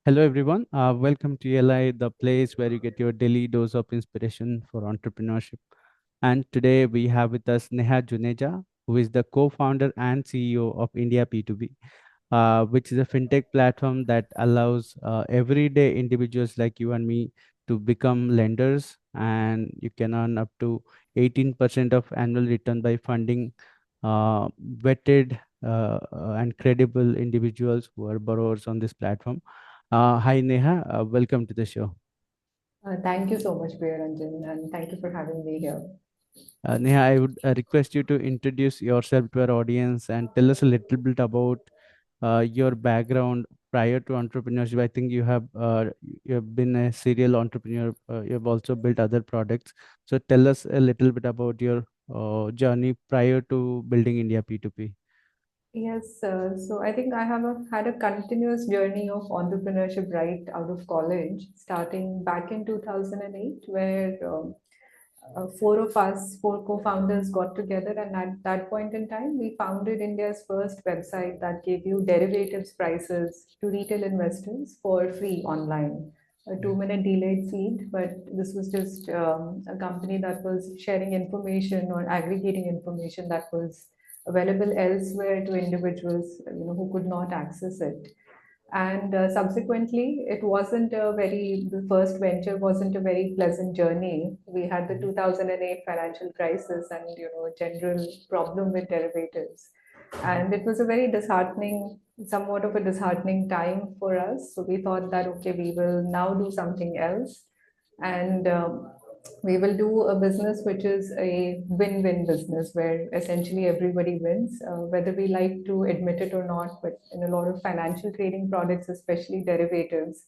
Hello, everyone. Welcome to ELI, the place where you get your daily dose of inspiration for entrepreneurship. And today we have with us Neha Juneja, who is the co founder and CEO of IndiaP2P, which is a fintech platform that allows everyday individuals like you and me to become lenders. And you can earn up to 18% of annual return by funding vetted and credible individuals who are borrowers on this platform. Hi Neha, welcome to the show. Thank you so much, Ranjan, and thank you for having me here. Neha, I would request you to introduce yourself to our audience and tell us a little bit about your background prior to entrepreneurship. I think you have been a serial entrepreneur. You have also built other products. So tell us a little bit about your journey prior to building India P2P. Yes, so I think I have had a continuous journey of entrepreneurship right out of college, starting back in 2008, where four of us, four co-founders, got together, and at that point in time, we founded India's first website that gave you derivatives prices to retail investors for free online. A 2 minute delayed feed, but this was just a company that was sharing information or aggregating information that was available elsewhere to individuals, who could not access it. And subsequently, the first venture wasn't a very pleasant journey. We had the Mhm. 2008 financial crisis and, a general problem with derivatives. Mhm. And it was a very disheartening, somewhat of a disheartening time for us. So we thought that, okay, we will now do something else. And we will do a business which is a win-win business where essentially everybody wins, whether we like to admit it or not. But in a lot of financial trading products, especially derivatives,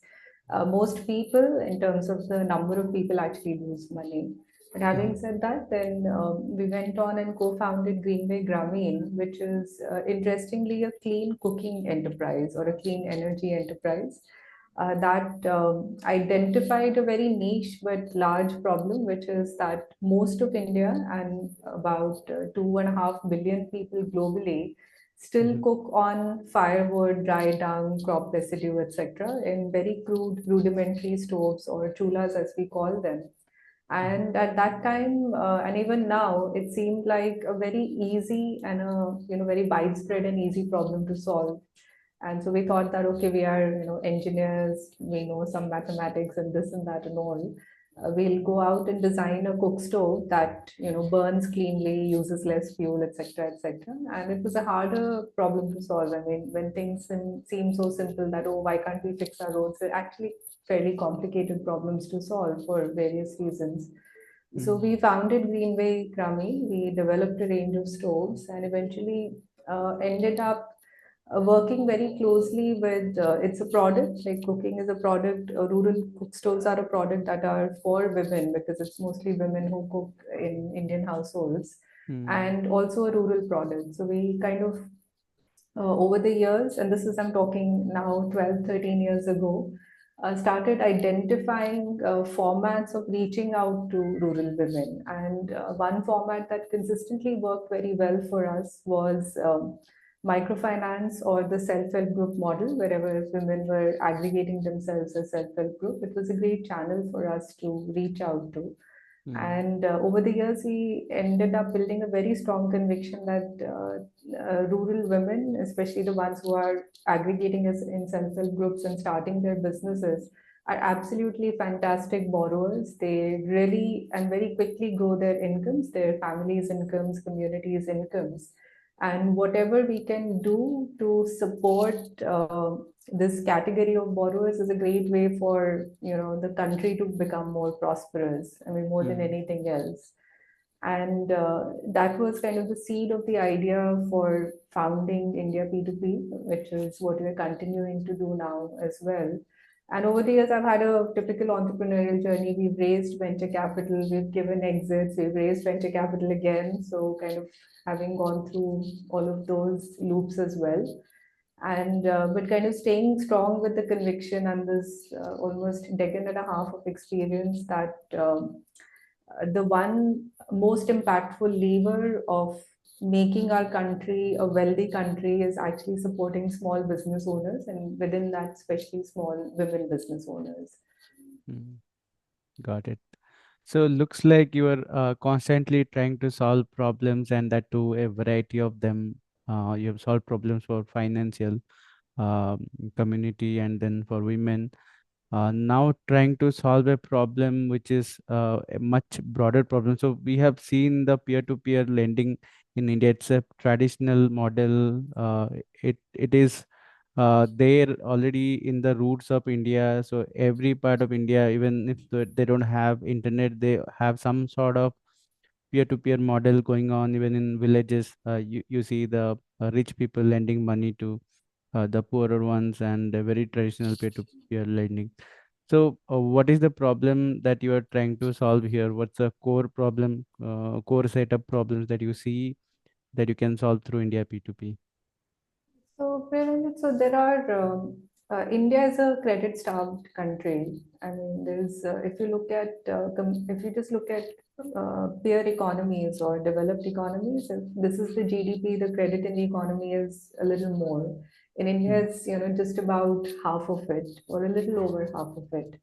most people, in terms of the number of people, actually lose money. But having Mhm. said that, then we went on and co-founded Greenway Grameen, which is interestingly a clean cooking enterprise or a clean energy enterprise that identified a very niche but large problem, which is that most of India and about 2.5 billion people globally still Mhm. cook on firewood, dry dung, crop residue, etc., in very crude, rudimentary stoves or chulas, as we call them. Mhm. And at that time, and even now, it seemed like a very easy and a very widespread and easy problem to solve. And so we thought that, okay, we are, engineers, we know some mathematics and this and that and all. We'll go out and design a cook stove that, burns cleanly, uses less fuel, etc., etc. And it was a harder problem to solve. I mean, when things seem so simple that, oh, why can't we fix our roads? They're actually fairly complicated problems to solve for various reasons. So Mhm. we founded Greenway Grameen. We developed a range of stoves and eventually ended up working very closely with it's a product like cooking is a product. Rural cook stoves are a product that are for women because it's mostly women who cook in Indian households, Mhm. and also a rural product. So we kind of over the years, and this is I'm talking now 12, 13 years ago, started identifying formats of reaching out to rural women. And one format that consistently worked very well for us was microfinance or the self-help group model, wherever women were aggregating themselves as self-help group. It was a great channel for us to reach out to. Mhm. And over the years, we ended up building a very strong conviction that rural women, especially the ones who are aggregating us in self-help groups and starting their businesses, are absolutely fantastic borrowers. They really and very quickly grow their incomes, their families' incomes, communities' incomes. And whatever we can do to support this category of borrowers is a great way for the country to become more prosperous. I mean, more than Mhm. anything else. And that was kind of the seed of the idea for founding India P2P, which is what we're continuing to do now as well. And over the years, I've had a typical entrepreneurial journey. We've raised venture capital, we've given exits, we've raised venture capital again. So, kind of having gone through all of those loops as well. And but kind of staying strong with the conviction and this almost decade and a half of experience that the one most impactful lever of making our country a wealthy country is actually supporting small business owners, and within that, especially small women business owners. Mm, got it. So looks like you are constantly trying to solve problems, and that too a variety of them. You have solved problems for financial community, and then for women. Now trying to solve a problem which is a much broader problem. So we have seen the peer-to-peer lending in India. It's a traditional model. It is there already in the roots of India. So every part of India, even if they don't have internet, they have some sort of peer-to-peer model going on. Even in villages, you see the rich people lending money to the poorer ones, and a very traditional peer-to-peer lending. So, what is the problem that you are trying to solve here? What's the core problem, core set of problems that you see that you can solve through India P2P? So there are India is a credit-starved country. I mean, there's if you look at if you just look at peer economies or developed economies, if this is the GDP, the credit in the economy is a little more. In India, Mm, it's just about half of it, or a little over half of it.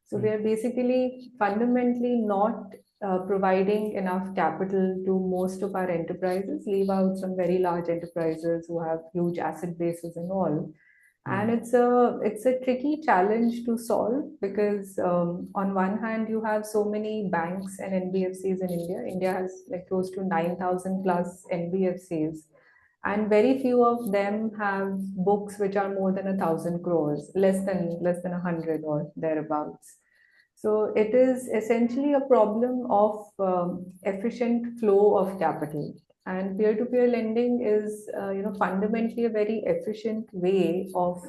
So we mm, are basically fundamentally not providing enough capital to most of our enterprises, leave out some very large enterprises who have huge asset bases and all. And mm, it's a tricky challenge to solve because on one hand you have so many banks and NBFCs in India. India has like close to 9,000 plus NBFCs, and very few of them have books which are more than 1,000 crores, less than 100 or thereabouts. So it is essentially a problem of efficient flow of capital. And peer-to-peer lending is, fundamentally a very efficient way of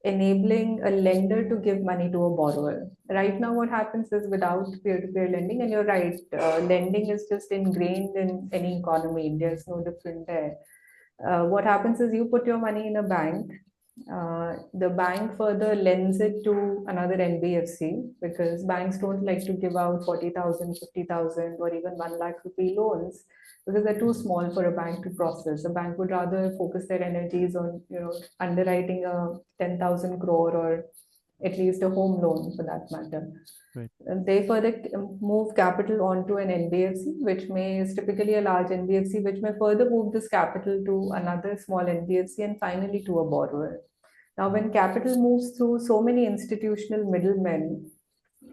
enabling a lender to give money to a borrower. Right now, what happens is without peer-to-peer lending, and you're right, lending is just ingrained in any economy. There's no different there. What happens is you put your money in a bank. The bank further lends it to another NBFC because banks don't like to give out 40,000, 50,000, or even 1 lakh rupee loans because they're too mm, small for a bank to process. A bank would rather focus their energies on, underwriting a 10,000 crore or at least a home loan for that matter. right. They further move capital onto an NBFC, which is typically a large NBFC, which may further move this capital to another small NBFC and finally to a borrower. Now, Mm, when capital moves through so many institutional middlemen,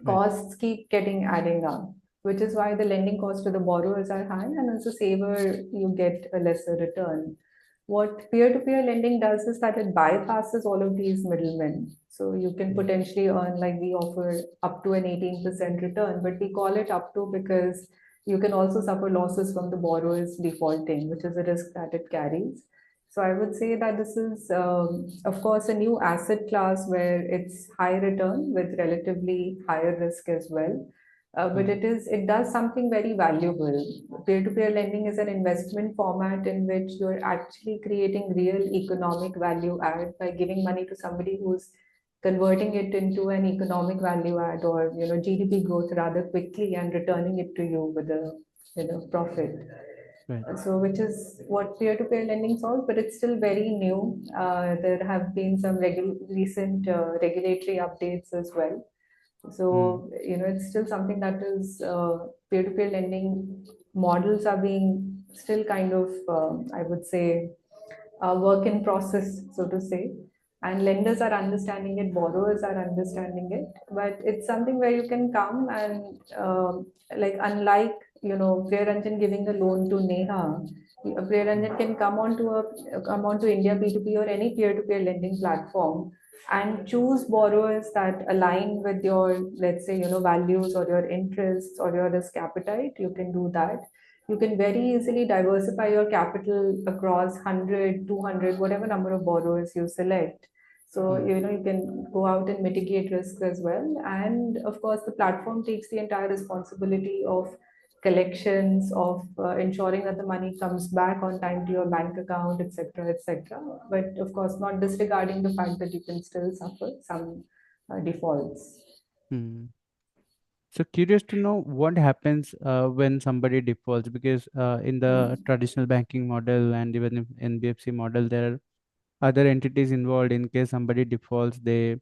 right. costs keep getting adding up, which is why the lending costs to the borrowers are high, and as a saver, you get a lesser return. What peer-to-peer lending does is that it bypasses all of these middlemen. So you can Mm, potentially earn, like we offer, up to an 18% return, but we call it up to because you can also suffer losses from the borrowers defaulting, which is a risk that it carries. So I would say that this is, of course, a new asset class where it's high return with relatively higher risk as well. But mm, it does something very valuable. Peer-to-peer lending is an investment format in which you're actually creating real economic value add by giving money to somebody who's converting it into an economic value add, or GDP growth rather quickly, and returning it to you with a profit. right. So which is what peer-to-peer lending solves, but it's still very new. There have been some recent regulatory updates as well. Mm, So, it's still something that is, peer-to-peer lending models are being still kind of, I would say, a work in process, so to say. And lenders are understanding it, borrowers are understanding it, but it's something where you can come and, like, unlike, Priyaranjan giving a loan to Neha, mm, Priyaranjan can come onto India P2P or any peer-to-peer lending platform and choose borrowers that align with your, let's say, values or your interests or your risk appetite. You can do that. You can very easily diversify your capital across 100, 200, whatever number of borrowers you select. So, mm, you can go out and mitigate risks as well. And of course, the platform takes the entire responsibility of collections, of ensuring that the money comes back on time to your bank account, etc., etc. But of course, not disregarding the fact that you can still suffer some defaults. mm. So curious to know what happens when somebody defaults, because in the traditional banking model and even in NBFC model, there are other entities involved. In case somebody defaults, they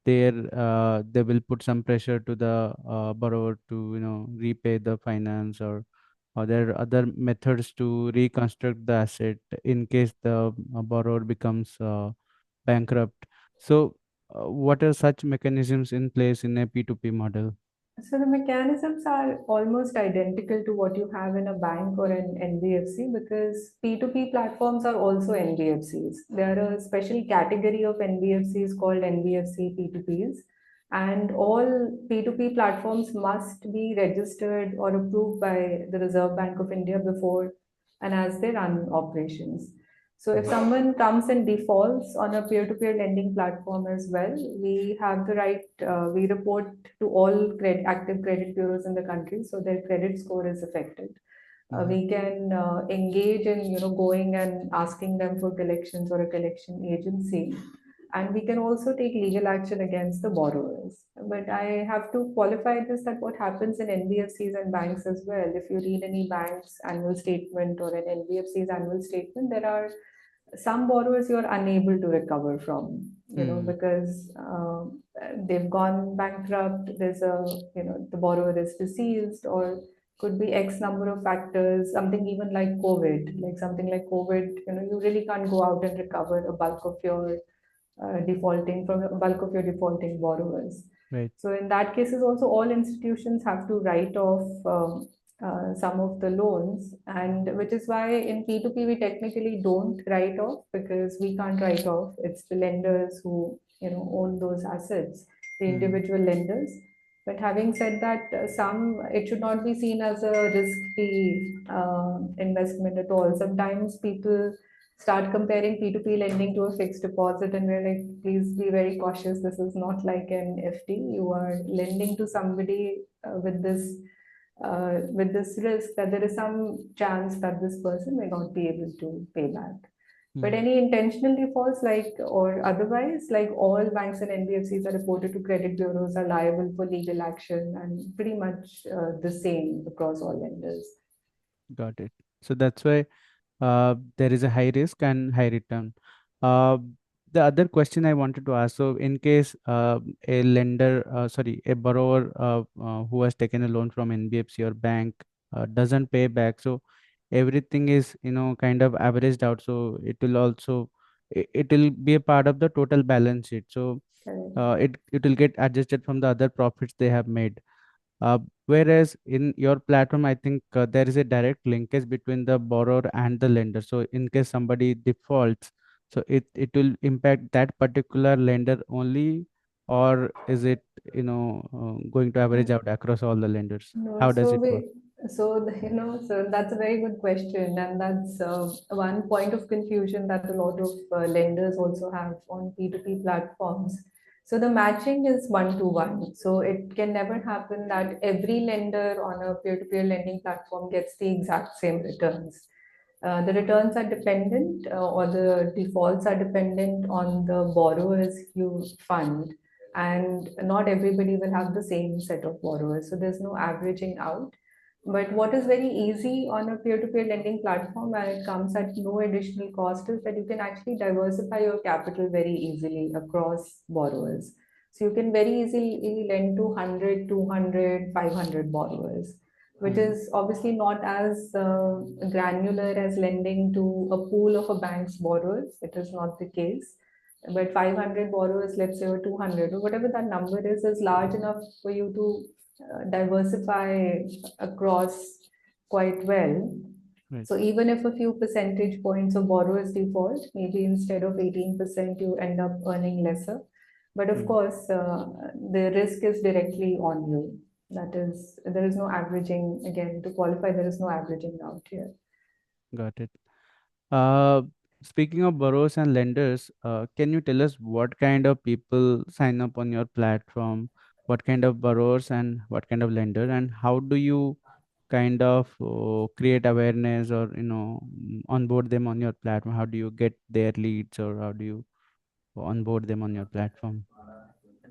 will put some pressure to the borrower to repay the finance, or there are other methods to reconstruct the asset in case the borrower becomes bankrupt. So what are such mechanisms in place in a P2P model? So the mechanisms are almost identical to what you have in a bank or an NBFC, because P2P platforms are also NBFCs. There are a special category of NBFCs called NBFC P2Ps, and all P2P platforms must be registered or approved by the Reserve Bank of India before and as they run operations. So if Mm, someone comes and defaults on a peer-to-peer lending platform as well, we have the right, we report to all active credit bureaus in the country, so their credit score is affected. mhm, We can engage in going and asking them for collections or a collection agency, and we can also take legal action against the borrowers. But I have to qualify this that what happens in NBFCs and banks as well. If you read any bank's annual statement or an NBFC's annual statement, there are some borrowers you're unable to recover from, mm, because they've gone bankrupt. There's a, the borrower is deceased, or could be X number of factors, something even like COVID, like something like COVID, you really can't go out and recover a bulk of your defaulting from a bulk of your defaulting borrowers. right. So in that cases, also all institutions have to write off some of the loans, and which is why in P2P we technically don't write off, because we can't write off. It's the lenders who own those assets, the Mm, individual lenders. But having said that, it should not be seen as a risky investment at all. Sometimes people start comparing P2P lending to a fixed deposit, and we're like, please be very cautious. This is not like an FD. You are lending to somebody with this risk that there is some chance that this person may not be able to pay back. But mm. any intentional defaults, like or otherwise, like all banks and NBFCs are reported to credit bureaus, are liable for legal action, and pretty much the same across all lenders. Got it. So that's why there is a high risk and high return. Uh, the other question I wanted to ask, so in case a borrower who has taken a loan from NBFC or bank doesn't pay back, so everything is kind of averaged out. So it will be a part of the total balance sheet. So Correct. it will get adjusted from the other profits they have made. Whereas in your platform, I think there is a direct linkage between the borrower and the lender. So in case somebody defaults, so it will impact that particular lender only, or is it going to average out across all the lenders? No, How does it work? so that's a very good question, and that's one point of confusion that a lot of lenders also have on P2P platforms. So the matching is one to one. So it can never happen that every lender on a peer-to-peer lending platform gets the exact same returns. The returns are dependent, or the defaults are dependent on the borrowers you fund, and not everybody will have the same set of borrowers. So there's no averaging out. But what is very easy on a peer-to-peer lending platform, and it comes at no additional cost, is that you can actually diversify your capital very easily across borrowers. So you can very easily lend to 100, 200, 500 borrowers, which Hmm. is obviously not as granular as lending to a pool of a bank's borrowers. It is not the case. But 500 borrowers, let's say, or 200, or whatever that number is large enough for you to diversify across quite well. Right. So even if a few percentage points of borrowers default, maybe instead of 18%, you end up earning lesser. But of Hmm. course, the risk is directly on you. That is, there is no averaging. Again, to qualify, there is no averaging out here. Got it. Uh, Speaking of borrowers and lenders, can you tell us what kind of people sign up on your platform? What kind of borrowers and what kind of lender, and how do you kind of create awareness or onboard them on your platform? How do you get their leads, or how do you onboard them on your platform?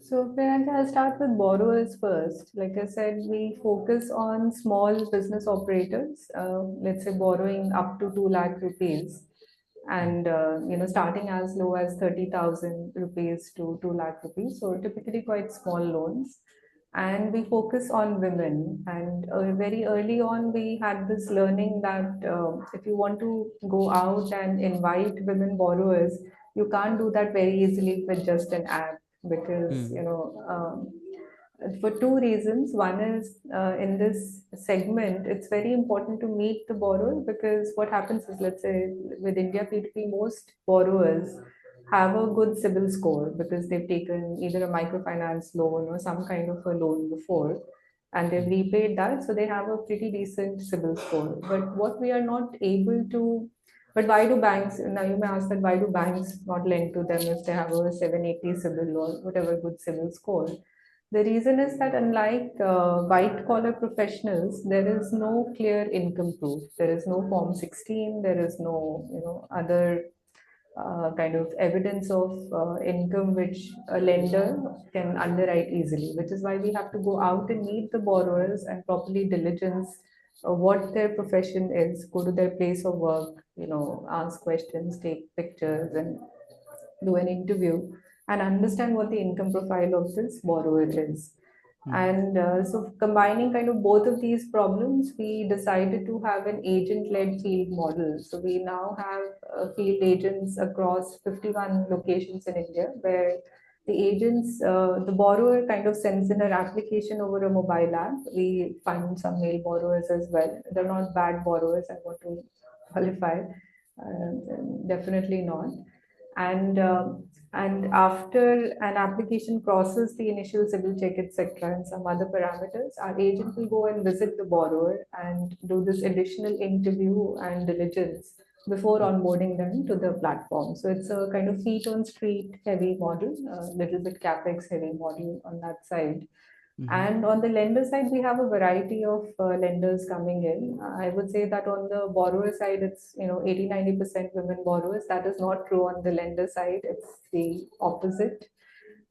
So, Priyanka, I'll start with borrowers first. Like I said, we focus on small business operators, let's say borrowing up to 2 lakh rupees, Mm, and starting as low as 30,000 rupees to 2 lakh rupees. So typically quite small loans. And we focus on women. And very early on, we had this learning that if you want to go out and invite women borrowers, you can't do that very easily with just an app, because mm, for two reasons. One is, in this segment, it's very important to meet the borrower, because what happens is, let's say with India P2P, most borrowers have a good CIBIL score because they've taken either a microfinance loan or some kind of a loan before, and they've mm, repaid that, so they have a pretty decent CIBIL score. But what we are not able to, but why do banks, now you may ask that, why do banks not lend to them if they have a 780 CIBIL or whatever good CIBIL score? The reason is that unlike white collar professionals, there is no clear income proof. There is no Form 16. There is no, other kind of evidence of income which a lender can underwrite easily. Which is why we have to go out and meet the borrowers and properly diligence what their profession is. Go to their place of work, ask questions, take pictures, and do an interview and understand what the income profile of this borrower is. mm, And so, combining kind of both of these problems, we decided to have an agent led field model. So, we now have field agents across 51 locations in India, where the borrower kind of sends in her application over a mobile app. We find some male borrowers as well. They're not bad borrowers, I want to qualify. Definitely not. And after an application process, the initial civil check, etc., and some other parameters, our agent will go and visit the borrower and do this additional interview and diligence before mm, onboarding them to the platform. So it's a kind of feet on street heavy model, a little bit capex heavy model on that side. mhm, And on the lender side, we have a variety of lenders coming in. I would say that on the borrower side, it's 80-90% women borrowers. That is not true on the lender side. It's the opposite.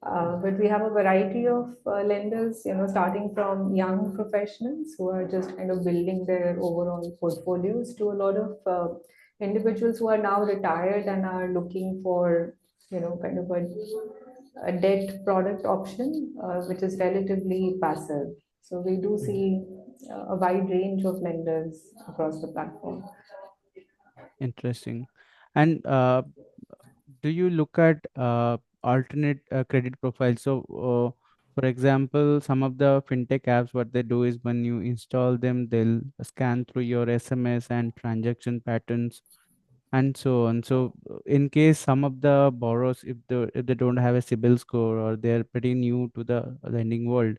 mm, But we have a variety of lenders, starting from young professionals who are just kind of building their overall portfolios, to a lot of individuals who are now retired and are looking for, kind of a debt product option, which is relatively passive. So we do mhm. see a wide range of lenders across the platform. Interesting. And do you look at alternate credit profiles? So, for example, some of the fintech apps, what they do is when you install them, they'll scan through your SMS and transaction patterns and so on. So, in case some of the borrowers, if they don't have a CIBIL score or they're pretty new to the lending world,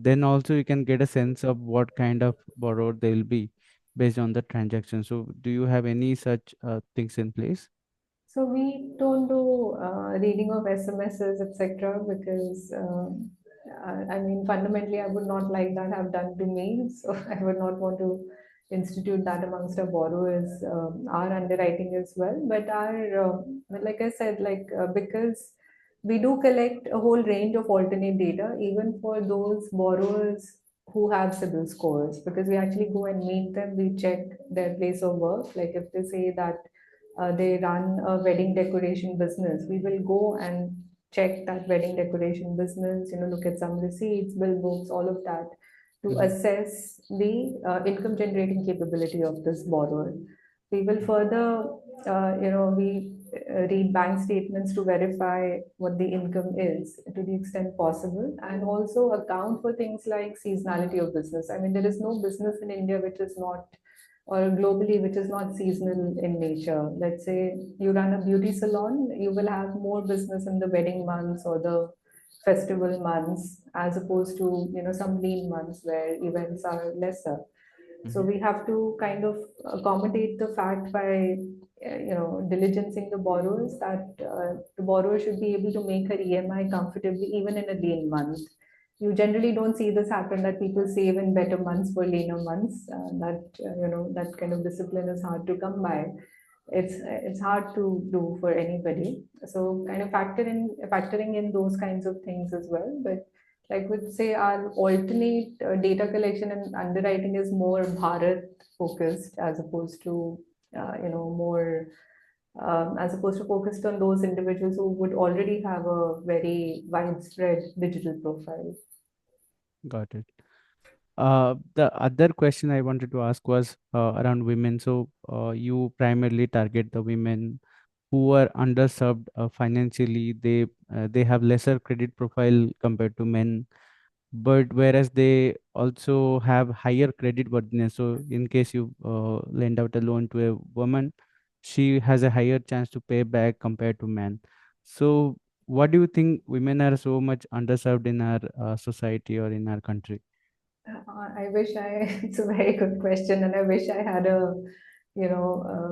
then also you can get a sense of what kind of borrower they will be based on the transaction. So, do you have any such things in place? So we don't do reading of SMSs, etc., because I mean, fundamentally, I would not like that have done to me. So I would not want to institute that amongst our borrowers, our underwriting as well. But like I said, because we do collect a whole range of alternate data, even for those borrowers who have CIBIL scores, because we actually go and meet them, we check their place of work. Like if they say that they run a wedding decoration business, we will go and check that wedding decoration business, look at some receipts, bill books, all of that, to Mm-hmm. assess the income generating capability of this borrower. We will further, we read bank statements to verify what the income is to the extent possible, and also account for things like seasonality of business. I mean, there is no business in India which is not, or globally, which is not seasonal in nature. Let's say you run a beauty salon, you will have more business in the wedding months or the festival months, as opposed to some lean months where events are lesser. So Mm-hmm. we have to kind of accommodate the fact by diligencing the borrowers, that the borrower should be able to make her EMI comfortably even in a lean month. You generally don't see this happen, that people save in better months for leaner months. That kind of discipline is hard to come by. it's hard to do for anybody. So kind of factoring in those kinds of things as well. But like would say our alternate data collection and underwriting is more Bharat focused as opposed to more as opposed to focused on those individuals who would already have a very widespread digital profile. Got it. The other question I wanted to ask was around women. So you primarily target the women who are underserved financially. They have lesser credit profile compared to men, but whereas they also have higher credit worthiness. So in case you lend out a loan to a woman, she has a higher chance to pay back compared to men. So what do you think women are so much underserved in our society or in our country? I wish it's a very good question, and I wish I had a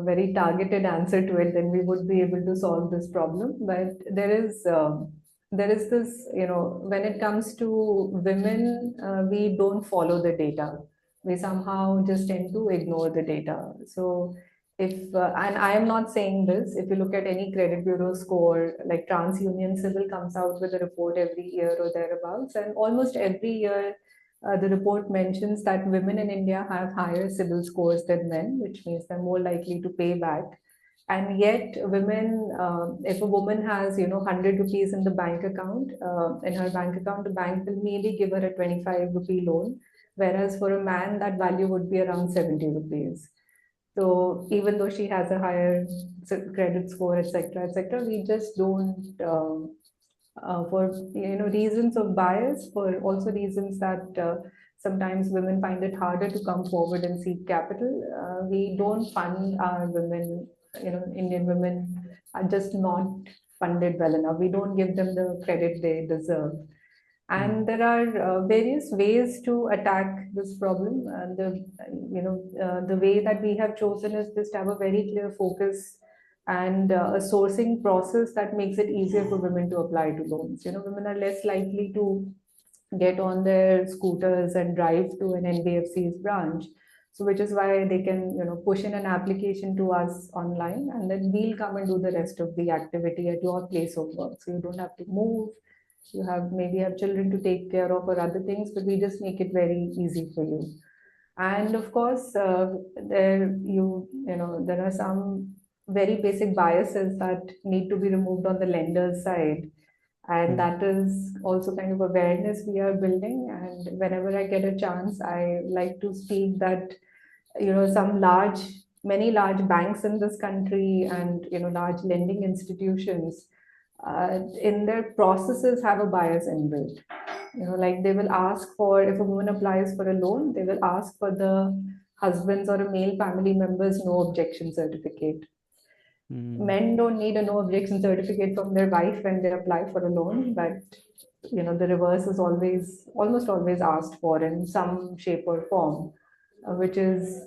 very targeted answer to it. Then we would be able to solve this problem. But there is this, when it comes to women, we don't follow the data. We somehow just tend to ignore the data. So and I am not saying this, if you look at any credit bureau score, like TransUnion Civil comes out with a report every year or thereabouts, and almost every year the report mentions that women in India have higher civil scores than men, which means they're more likely to pay back. And yet, if a woman has, 100 rupees in the bank account, in her bank account, the bank will maybe give her a 25 rupee loan, whereas for a man, that value would be around 70 rupees. So even though she has a higher credit score, etc., we just don't for reasons of bias, for also reasons that sometimes women find it harder to come forward and seek capital. We don't fund our women. Indian women are just not funded well enough. We don't give them the credit they deserve. And Hmm. there are various ways to attack this problem. The way that we have chosen is just have a very clear focus and a sourcing process that makes it easier for women to apply to loans. Women are less likely to get on their scooters and drive to an NBFC's branch. So, which is why they can, push in an application to us online, and then we'll come and do the rest of the activity at your place of work. So you don't have to move. You have maybe have children to take care of or other things, but we just make it very easy for you. And of course, there are some very basic biases that need to be removed on the lender's side, and Hmm. that is also kind of awareness we are building. And whenever I get a chance, I like to speak that some many large banks in this country and large lending institutions in their processes have a bias inbuilt. Like they will ask for, if a woman applies for a loan, they will ask for the husband's or a male family member's no objection certificate. Hmm. Men don't need a no objection certificate from their wife when they apply for a loan, but the reverse is almost always asked for in some shape or form, which is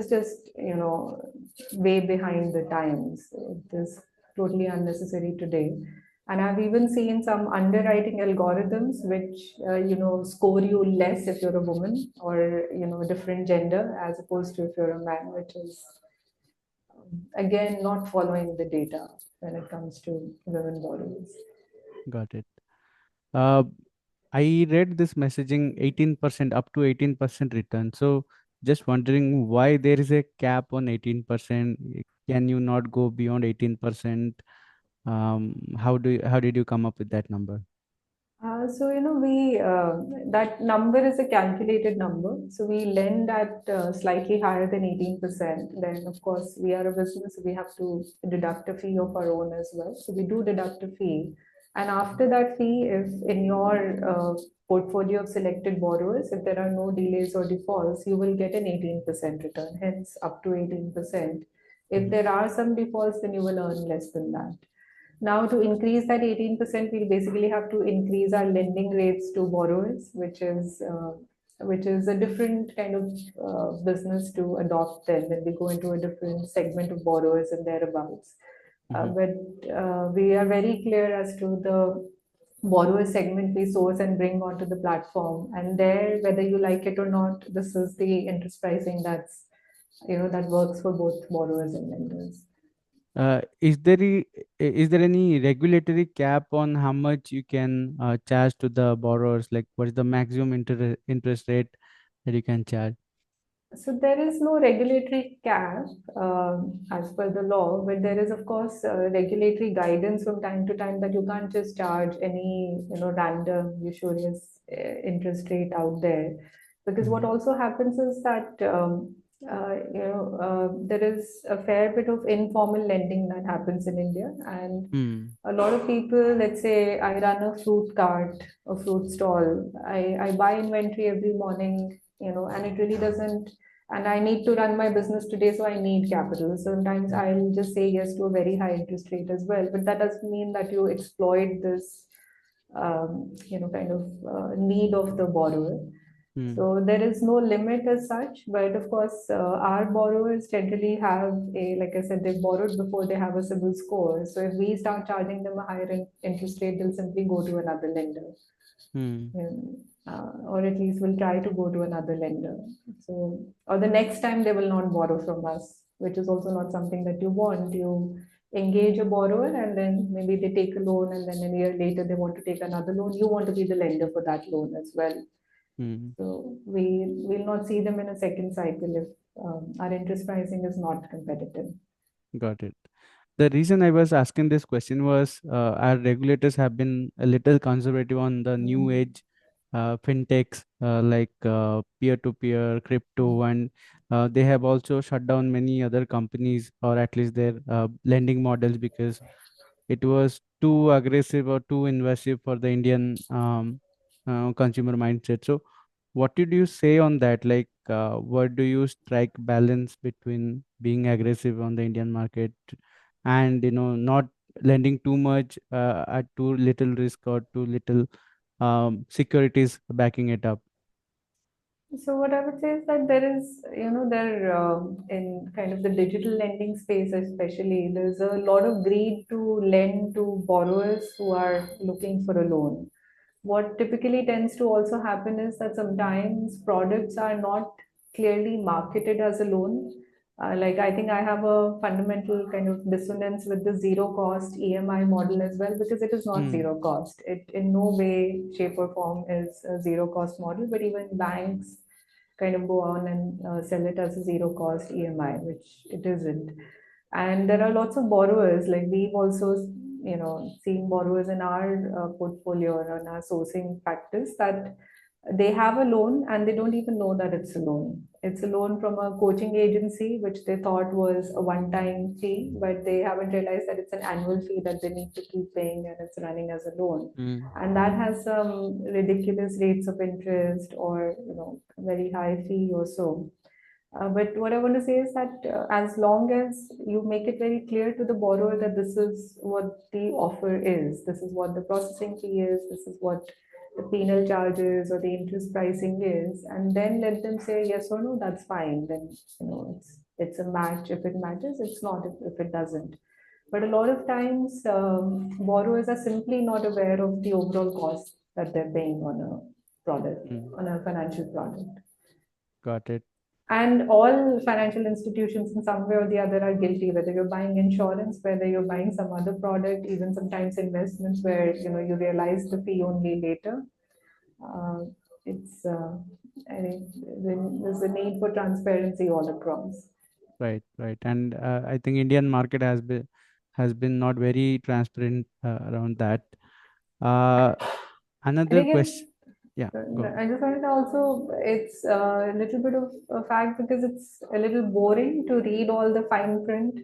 just way behind the times. It is totally unnecessary today. And I've even seen some underwriting algorithms which score you less if you're a woman or a different gender as opposed to if you're a man, which is again not following the data when it comes to women borrowers. Got it. Uh, I read this messaging 18% up to 18% return. So just wondering why there is a cap on 18%. Can you not go beyond 18%? How did you come up with that number? So we that number is a calculated number. So we lend at slightly higher than 18%. Then of course we are a business, so we have to deduct a fee of our own as well. So we do deduct a fee, and after that fee, if in your portfolio of selected borrowers, if there are no delays or defaults, you will get an 18% return. Hence up to 18%. If Mhm. there are some defaults, then you will earn less than that. Now, to increase that 18%, we'll basically have to increase our lending rates to borrowers, which is a different kind of business to adopt then when we go into a different segment of borrowers and thereabouts. Mhm. But we are very clear as to the borrower segment we source and bring onto the platform. And there, whether you like it or not, this is the interest pricing that works for both borrowers and lenders. Is there any regulatory cap on how much you can charge to the borrowers? Like, what is the maximum interest rate that you can charge? So there is no regulatory cap as per the law, but there is of course regulatory guidance from time to time that you can't just charge any random usurious interest rate out there, because what Mm. also happens is that there is a fair bit of informal lending that happens in India, and Mm. a lot of people, let's say I run a fruit cart, a fruit stall, I buy inventory every morning, and it really doesn't, and I need to run my business today, so I need capital. Sometimes I'll just say yes to a very high interest rate as well, but that doesn't mean that you exploit this, kind of need of the borrower. Mm. So there is no limit as such, but of course, our borrowers generally have like I said, they've borrowed before they have a civil score. So if we start charging them a higher interest rate, they'll simply go to another lender, Mm. or at least will try to go to another lender. So, or the next time they will not borrow from us, which is also not something that you want. You engage a borrower and then maybe they take a loan and then a year later they want to take another loan. You want to be the lender for that loan as well. Mm. So we will not see them in a second cycle if our interest pricing is not competitive. Got it. The reason I was asking this question was our regulators have been a little conservative on the new Mm. age fintechs like peer-to-peer, crypto, and they have also shut down many other companies, or at least their lending models, because it was too aggressive or too invasive for the Indian consumer mindset. So, what did you say on that? Like, what do you strike balance between being aggressive on the Indian market and not lending too much at too little risk or too little securities backing it up? So what I would say is that there is, there in kind of the digital lending space, especially, there's a lot of greed to lend to borrowers who are looking for a loan. What typically tends to also happen is that sometimes products are not clearly marketed as a loan. Like I think I have a fundamental kind of dissonance with the zero cost EMI model as well, because it is not Hmm. zero cost. It in no way, shape, or form is a zero cost model, but even banks kind of go on and sell it as a zero cost EMI, which it isn't. And there are lots of borrowers, like we've also, seen borrowers in our portfolio or in our sourcing practice that they have a loan and they don't even know that it's a loan. It's a loan from a coaching agency, which they thought was a one time fee, but they haven't realized that it's an annual fee that they need to keep paying and it's running as a loan. Hmm. And that has some ridiculous rates of interest or, very high fee or so. But what I want to say is that as long as you make it very clear to the borrower that this is what the offer is, this is what the processing fee is, this is what the penal charges or the interest pricing is, and then let them say yes or no, that's fine. Then it's a match if it matches, it's not if it doesn't. But a lot of times, borrowers are simply not aware of the overall cost that they're paying on a product, Hmm. on a financial product. Got it. And all financial institutions, in some way or the other, are guilty. Whether you're buying insurance, whether you're buying some other product, even sometimes investments, where you realize the fee only later. Uh, it's I think there's a need for transparency all across. Right, right. And I think Indian market has been not very transparent around that. Uh, And Another again, question. Yeah, go. I just wanted to also, it's a little bit of a fact because it's a little boring to read all the fine print,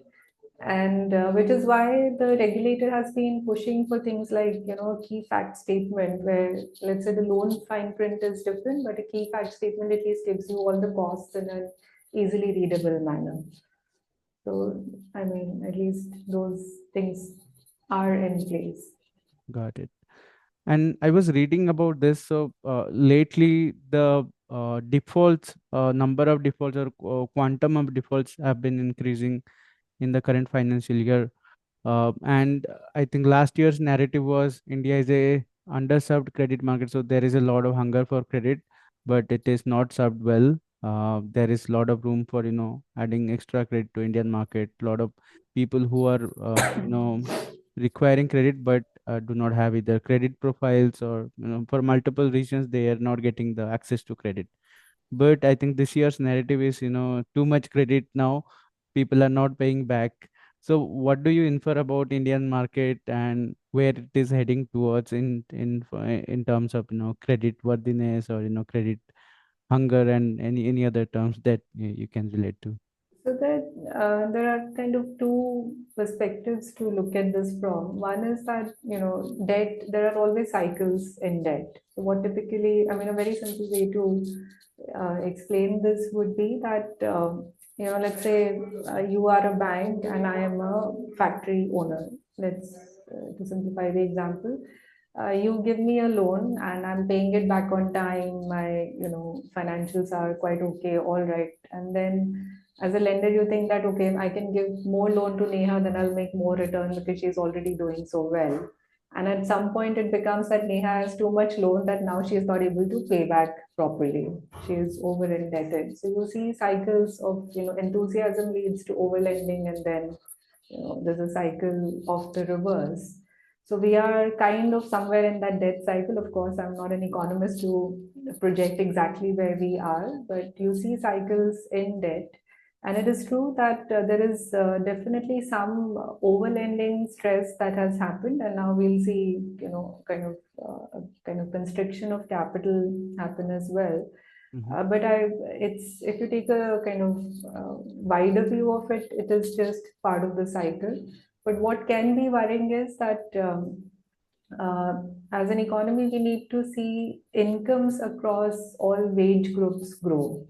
and which is why the regulator has been pushing for things like a key fact statement, where let's say the loan fine print is different, but a key fact statement at least gives you all the costs in an easily readable manner. So I mean, at least those things are in place. Got it. And I was reading about this. So lately, the defaults, number of defaults or quantum of defaults have been increasing in the current financial year. And I think last year's narrative was India is a underserved credit market, so there is a lot of hunger for credit, but it is not served well. There is a lot of room for adding extra credit to Indian market. A lot of people who are requiring credit but do not have either credit profiles, or for multiple reasons they are not getting the access to credit. But I think this year's narrative is too much credit now, people are not paying back. So what do you infer about Indian market and where it is heading towards in terms of credit worthiness, or credit hunger, and any other terms that you can relate to? So there are kind of two perspectives to look at this from. One is that, debt, there are always cycles in debt. So what typically, I mean, a very simple way to explain this would be that, let's say you are a bank and I am a factory owner. Let's, to simplify the example, you give me a loan and I'm paying it back on time. My, financials are quite okay, all right. And then as a lender, you think that, okay, I can give more loan to Neha, then I'll make more return because she's already doing so well. And at some point, it becomes that Neha has too much loan that now she is not able to pay back properly. She is over indebted. So you see cycles of, enthusiasm leads to over lending, and then, there's a cycle of the reverse. So we are kind of somewhere in that debt cycle. Of course, I'm not an economist to project exactly where we are, but you see cycles in debt. And it is true that there is definitely some overlending stress that has happened, and now we'll see, kind of constriction of capital happen as well. Hmm. But it's, if you take a kind of wider view of it, it is just part of the cycle. But what can be worrying is that uh, as an economy, we need to see incomes across all wage groups grow.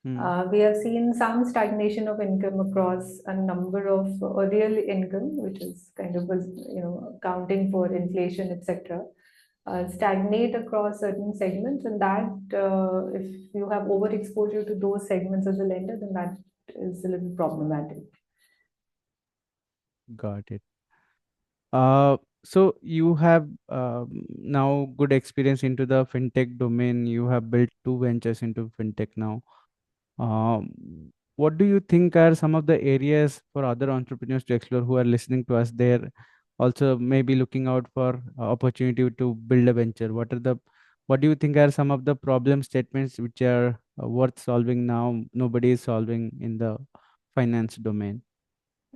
Hmm. We have seen some stagnation of income across a number of real income, which is kind of, accounting for inflation, etc. Stagnate across certain segments, and that if you have overexposure to those segments as a lender, then that is a little problematic. Got it. So you have now good experience into the fintech domain. You have built two ventures into fintech now. What do you think are some of the areas for other entrepreneurs to explore who are listening to us? They're also maybe looking out for opportunity to build a venture. What do you think are some of the problem statements which are worth solving now? Nobody is solving in the finance domain.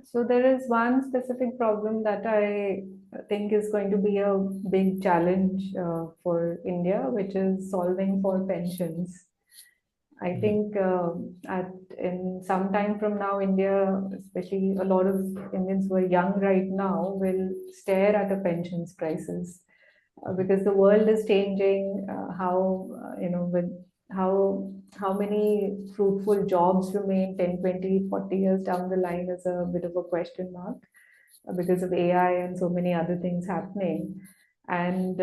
So there is one specific problem that I think is going to be a big challenge for India, which is solving for pensions. I Mhm. think at in some time from now, India, especially a lot of Indians who are young right now, will stare at a pensions crisis Mhm. because the world is changing. With how many fruitful jobs remain 10, 20, 40 years down the line is a bit of a question mark because of AI and so many other things happening. And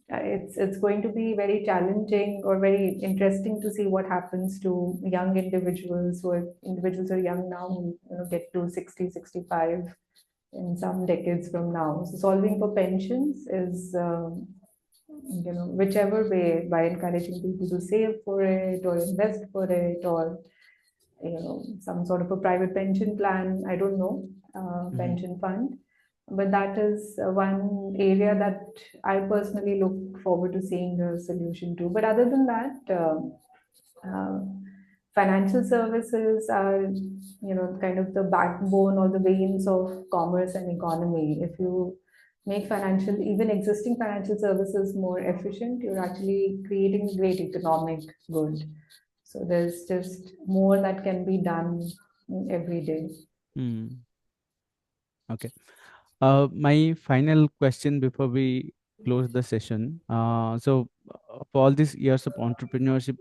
it's going to be very challenging or very interesting to see what happens to young individuals who are young now, who get to 60, 65 in some decades from now. So solving for pensions is, whichever way, by encouraging people to save for it or invest for it, or some sort of a private pension plan. I don't know, Mhm. pension fund, but that is one area that I personally look forward to seeing a solution to. But other than that, uh, financial services are, kind of the backbone or the veins of commerce and economy. If you make financial, even existing financial services more efficient, you're actually creating a great economic good. So there's just more that can be done every day. Hmm. Okay. My final question before we close the session. For all these years of entrepreneurship,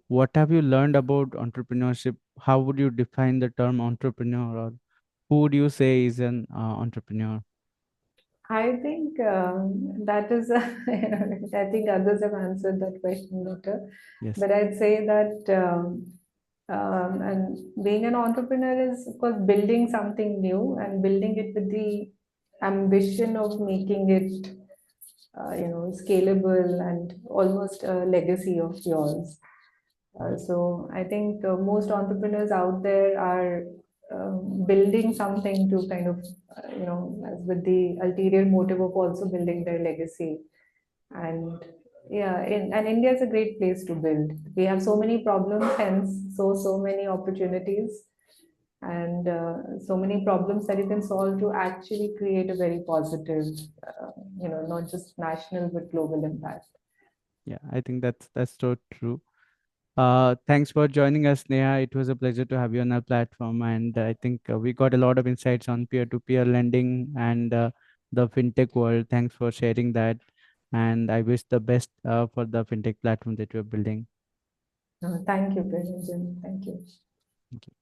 what have you learned about entrepreneurship? How would you define the term entrepreneur, or who would you say is an entrepreneur? I think that is, I think others have answered that question better. Yes. But I'd say that, and being an entrepreneur is, of course, building something new and building it with the ambition of making it, scalable and almost a legacy of yours. So I think most entrepreneurs out there are building something to kind of, as with the ulterior motive of also building their legacy. And yeah, and India is a great place to build. We have so many problems, hence so many opportunities, and so many problems that you can solve to actually create a very positive, not just national but global impact. Yeah, I think that's so true. Thanks for joining us, Neha. It was a pleasure to have you on our platform, and I think we got a lot of insights on peer-to-peer lending and the fintech world. Thanks for sharing that, and I wish the best for the fintech platform that you're building. Thank you, Priyanjan. Thank you. Thank you.